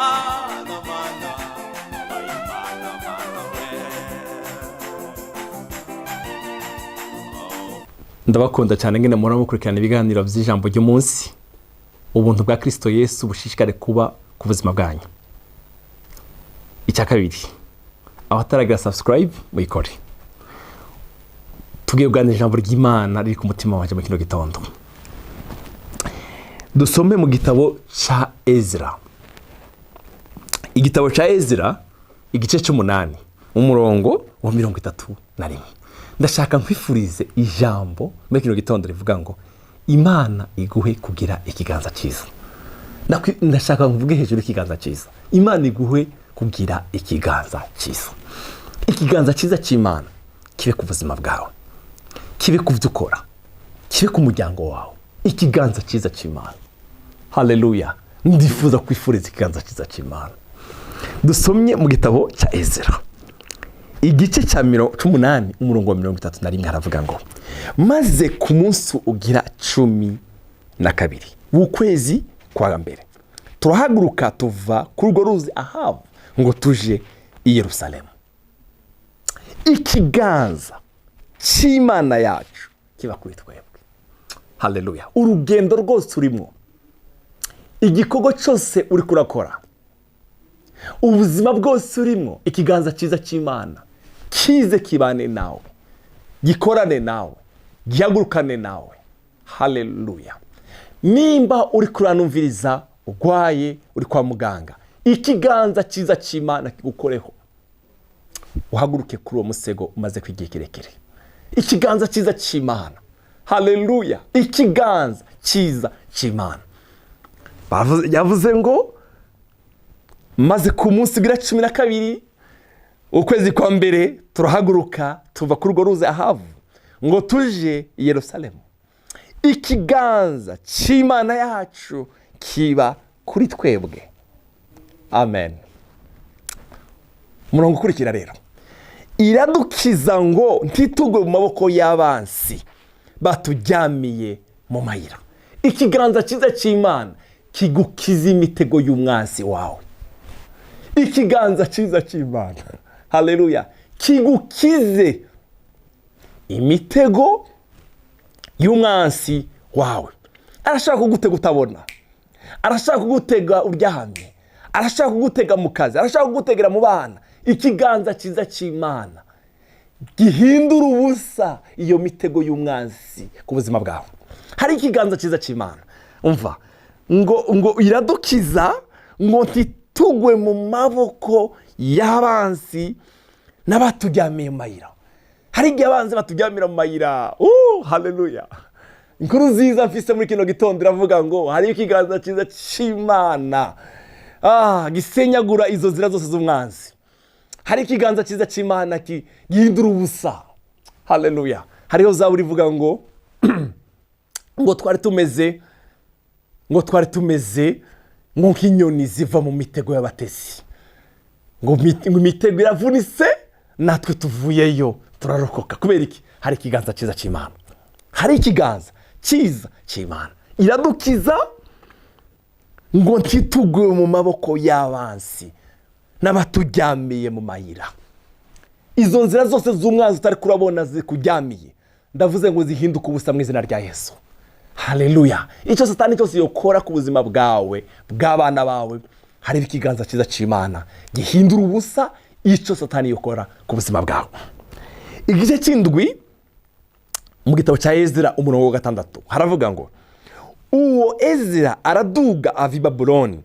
mana mana wabaye mana mana we. Ndabakunda cyane ngene mura mukurikirana ibiganiro by'ijambo ry'umunsi. Ubuntu bwa Kristo Yesu bushishikare kuba ku buzima bwanyu. Icya kabiri, abataragira subscribe muyikore. Tugiye kuganira ijambo ry'Imana riri ku mutima wanje mu kino gitondo. Dusome mu gitabo ca Ezra. Igitabo ca Ezra igice c'8 umurongo wa 31. Ndashaka nkwifurize ijambo muri kino gitondo rivuga ngo Imana iguhe kugira ikiganza cyiza. Ndashaka mvuge hejuru ikiganza cyiza. Imana iguhe kugira ikiganza cyiza. Ikiganza cyiza cy'Imana kibe ku buzima bwawe, kibe ku byo ukora, kibe ku muryango wawe. Ikiganza cyiza cy'Imana. Haleluya. Ndifuza kwifuriza ikiganza cyiza cy'Imana. Dusomye mu gitabo cya Ezra igice cya 8 umurongo wa 31 haravuga ngo maze ku munsi ugira 12 w'ukwezi kwa mbere turahaguruka tuva kuri urwo ruzi Ahabu ngo tuje i Yerusalemu. Ikiganza cy'Imana yacu kiba kuri twebwe. Haleluya. Urugendo rwose urimo, igikorwa cyose uri kurakora, ubuzima bwose urimo, ikiganza cyiza cy'Imana kize kibane nawe, gikorane nawe, gihagurukane nawe. Haleluya. Nimba uri kuranumviriza urwaye, uri kwa muganga, ikiganza cyiza cy'Imana kigukoreho, uhaguruke kuri uwo musego umaze kwigihe kirekire. Ikiganza cyiza cy'Imana. Haleluya. Ikiganza cyiza cy'Imana. Yavuze ngo maze ku munsi ugira 12 ukwezi kwa mbere turahaguruka tuva kuri urwo ruzi Ahabu ngo tuje i Yerusalemu. Ikiganza cy'Imana yacu kiba kuri twebwe. Amen. Murongo ukurikira rero, iradukiza ngo ntitugwe mu maboko y'abansi batujyamiye mu mayira. Ikiganza cyiza cy'Imana kigukiza imitego y'umwansi wawe. Ikiganza cyiza cy'Imana, haleluya, kigukize imitego y'umwansi wawe. Arashaka kugutega utabona, arashaka kugutega uryahamye, arashaka kugutega mu kazi, arashaka kugutegera mu bana. Ikiganza cyiza cy'Imana gihindura ubusa iyo mitego y'umwansi ku buzima bwawe. Hari ikiganza cyiza cy'Imana, umva ngo iradukiza ngo ntitugwe mu maboko y'abansi n'abatujyamiye mu mayira. Hari igihe abanzi batujyamira mu mayira. Haleluya. Inkuru nziza mfise muri kino gitondo iravuga ngo hari ikiganza cyiza cy'Imana gisenyagura izo nzira zose z'umwanzi. Hari ikiganza cyiza cy'Imana gihindura ubusa. Haleluya. Hariho Zaburi ivuga ngo ngo twari tumeze ngo nk'inyoni ziva mu mitego y'abatesi. Ngo imitego iravunitse natwe tuvuyeyo turarokoka. Kubera iki? Hari ikiganza cyiza cy'Imana. Hari ikiganza cyiza cy'Imana. Iradukiza ngo ntitugwe mu maboko y'abansi n'abatujyamiye mu mayira. Izo nzira zose z'umwanzi utari kurabona zikujyamiye, ndavuze ngo zihinduke ubusa mu izina rya Yesu. Haleluya. Icyo Satani cyose yokora ku buzima bwawe, bw'abana bawe, hari ikiganza cyiza cy'Imana gihindura ubusa icyo Satani yokora ku buzima bwawe. Igice cy'indwi mu gitabo cya Ezra umurongo wa 6 haravuga ngo uwo Ezra araduga ava i Babuloni,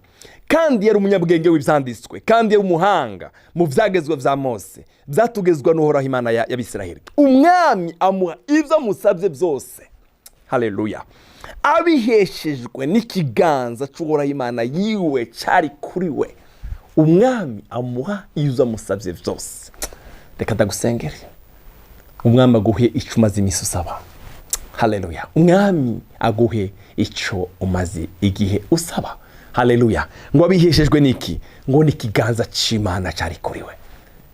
kandi yari umunyabwenge w'ibyanditswe, kandi yari umuhanga mu byagezwe bya Mose byatugezwa n'Uhoraho Imana y'Abisiraheli. Umwami amuha ibyo amusabye byose. Haleluya. Abiheshejwe n'ikiganza cy'Uhoraho Imana yiwe cyari kuri we. Umwami amuha ibyo amusabye byose. Reka ndagusengere. Umwami aguhe icyo umaze iminsi usaba. Haleluya. Umwami aguhe icyo umaze igihe usaba. Haleluya. Ngo abiheshejwe niki? Ngo ni ikiganza cy'Imana cyari kuri we.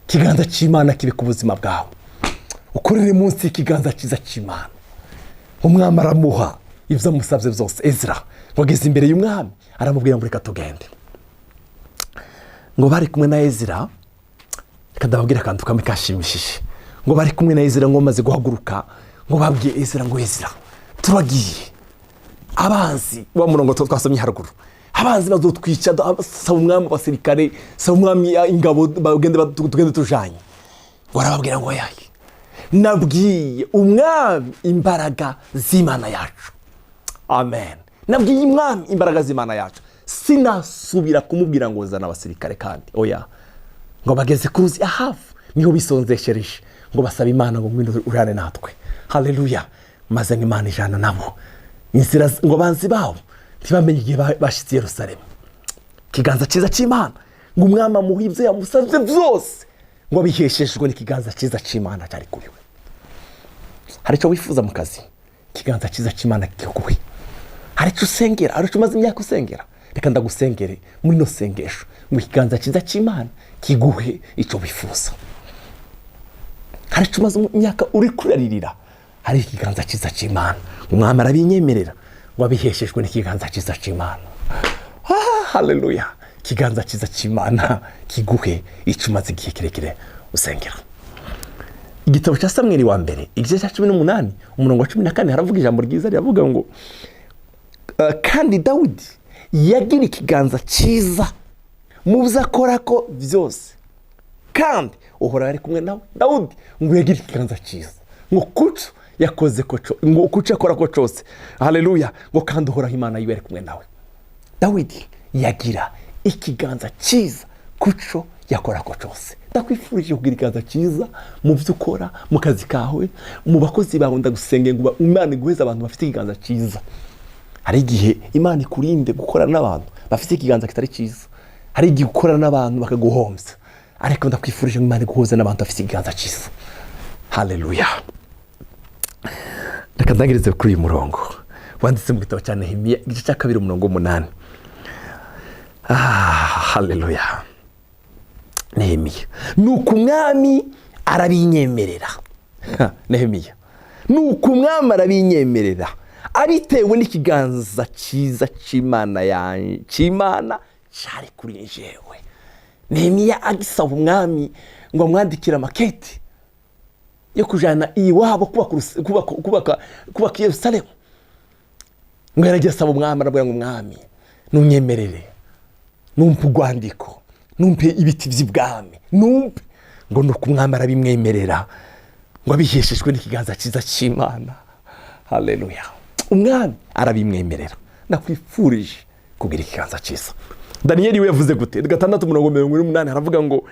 Ikiganza cy'Imana kibe ku buzima bwawe. Ukorere munsi ikiganza cyiza cy'Imana. Umwami aramuha ibyo amusabye byose. Ezra wageze imbere y'umwami aramubwira ngo reka tugende. ngo bari kumwe na Ezira, reka ndababwira akantu kamwe kashimishije, ngo bari kumwe na Ezira ngo bamaze guhaguruka, ngo babwiye Ezira ngo Ezira turagiye, abanzi wa murongo twasomye haruguru, abanzi bazotwica, saba umwami abasirikare, saba umwami ingabo tugende tujanye. Ngo arababwira ngo yaye, nabwiye umwami imbaraga z'Imana yacu. Amen. Nabwiye umwami imbaraga z'Imana yacu, sinasubira kumubwira ngo zana abasirikare kandi oya. Ngo bageze ku ruzi Ahavu, niho bisonzeshereje ngo basaba Imana ngo ngwino urane natwe. Haleluya. Maze Imana ijana nabo inzira, ngo banzi bawo ntibamenye igihe bashitse Yerusalemu. Kiganza cyiza cy'Imana, ngo umwami amuha ibyo yamusabye byose, ngo biheshejwe n'ikiganza cyiza cy'Imana cyari kuri we. Hari icyo wifuza mu kazi, kiganza cyiza cy'Imana kikuguhe. Hari icyo usengera, hari icyo umaze imyaka usengera, reka ndagusengere muri no sengesho ngo ikiganza cyiza cy'Imana kiguhe icyo wifuza. Hari icyo umaze imyaka uri kuraririra, hari ikiganza cyiza cy'Imana umwami arabinyemerera ngo abiheshejwe n'ikiganza cyiza cy'Imana. Haleluya. Kiganza cyiza cy'Imana kiguhe icyo umaze igihe kirekire usengera. Igitabo cya Samweli wa mbere igice cya 18 umurongo wa 14 haravuga ijambo ryiza riravuga ngo kandi Dawidi yagira ikiganza cyiza mu byo akora ko byose, kandi uhora ari kumwe nawe. Dawidi ngo yagira ikiganza cyiza, ngo kuco yakoze ko ngo kuco akora ko cyose. Haleluya. Ngo kandi uhoraho Imana yiwe ari kumwe nawe. Dawidi yagira ikiganza cyiza kuco yakora ko cyose. Ndakwifurije kugira ikiganza cyiza mu byo ukora, mu kazi kawe, mu bakozi bawe. Ndagusengeye ngo Imana iguheze abantu bafite ikiganza cyiza. Hari igihe Imana ikurinde gukora n'abantu bafite ikiganza kitari cyiza, hari igihe ukora n'abantu bakaguhombya, ariko ndakwifurije ngo Imana iguhoze n'abantu bafite ikiganza cyiza. Haleluya. Reka ndangirize kuri uyu murongo wanditse mu gitabo cya Nehemiya igice cya 2 umurongo 8. Haleluya. Nehemiya, nuko umwami arabinyemerera. Nehemiya, nuko umwami arabinyemerera abitewe n'ikiganza cyiza cy'Imana cyari kuri jewe. Nehemiya agisaba umwami ngo amwandikire maketi yo kujana iwabo kubaka Yerusalemu. Ngo yaragiye asaba umwami, arabwira ngo umwami nunyemerere, numpe urwandiko, numpe ibiti by'ibwami, numpe. Ngo nuko umwami arabimwemerera ngo abiheshejwe n'ikiganza cyiza cy'Imana. Haleluya. Umwami arabimwemerera. Nakwifurije kugira ikiganza cyiza. Danieli we yavuze gute? 6:28 haravuga ngo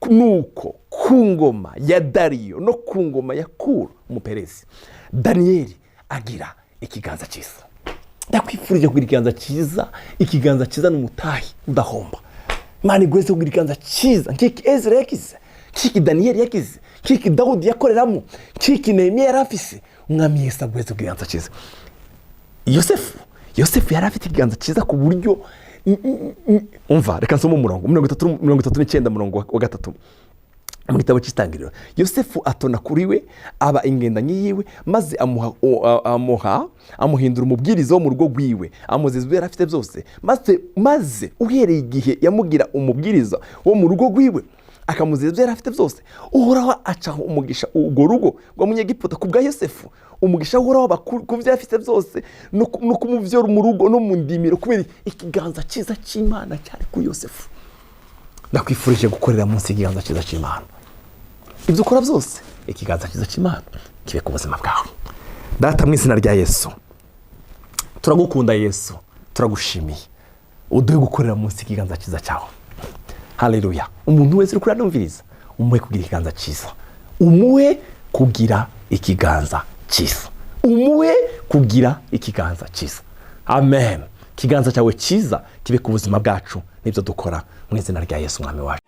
nuko ku ngoma ya Dariyo no ku ngoma ya Kuro umuperesi, Danieli agira ikiganza cyiza. Ndakwifurije kugira ikiganza cyiza. Ikiganza cyiza n'umutahi udahomba. Imana igweze kugira ikiganza cyiza nk'iki Ezra yakize, nk'iki Danieli yakize, nk'iki Dawudi yakoreramo, nk'iki Nehemiya yarafise. Umwami Yesu agweze kugira ikiganza cyiza. Yosefu yari afite ikiganza cyiza ku buryo umva, reka nsome umurongo 39 murongo wa 3 mu gitabo cy'Itangiriro. Yosefu atona kuri we aba ingendanyi yiwe, maze amuhindura umubwiriza wo mu rugo rwiwe, amuzeza ibyo yari afite byose. Maze uhereye igihe yamugira umubwiriza wo mu rugo rwiwe, akamuzeza ibyo yari afite byose, uhoraho acaho umugisha urwo rugo rwa munyegiputa ku bwa Yosefu. Umugisha uhoraho ku byo afite byose no kumuvyora mu rugo no mu ndimiro, kubera ikiganza cyiza cy'Imana cyari ku Yosefu. Ndakwifurije gukorera munsi ikiganza cyiza cy'Imana. Ibyo ukora byose ikiganza cyiza cy'Imana kibe ku buzima bwawe. Data, mu izina rya Yesu turagukunda. Yesu turagushimiye, uduhe gukorera munsi ikiganza cyiza cyawe. Haleluya. Umuntu wese uri kuranumviriza, umuhe kugira ikiganza cyiza, umuhe kugira ikiganza cyiza, umuhe kugira ikiganza cyiza. Amen. Ikiganza cyawe cyiza kibe ku buzima bwacu n'ibyo dukora, mu izina rya Yesu mwami wacu.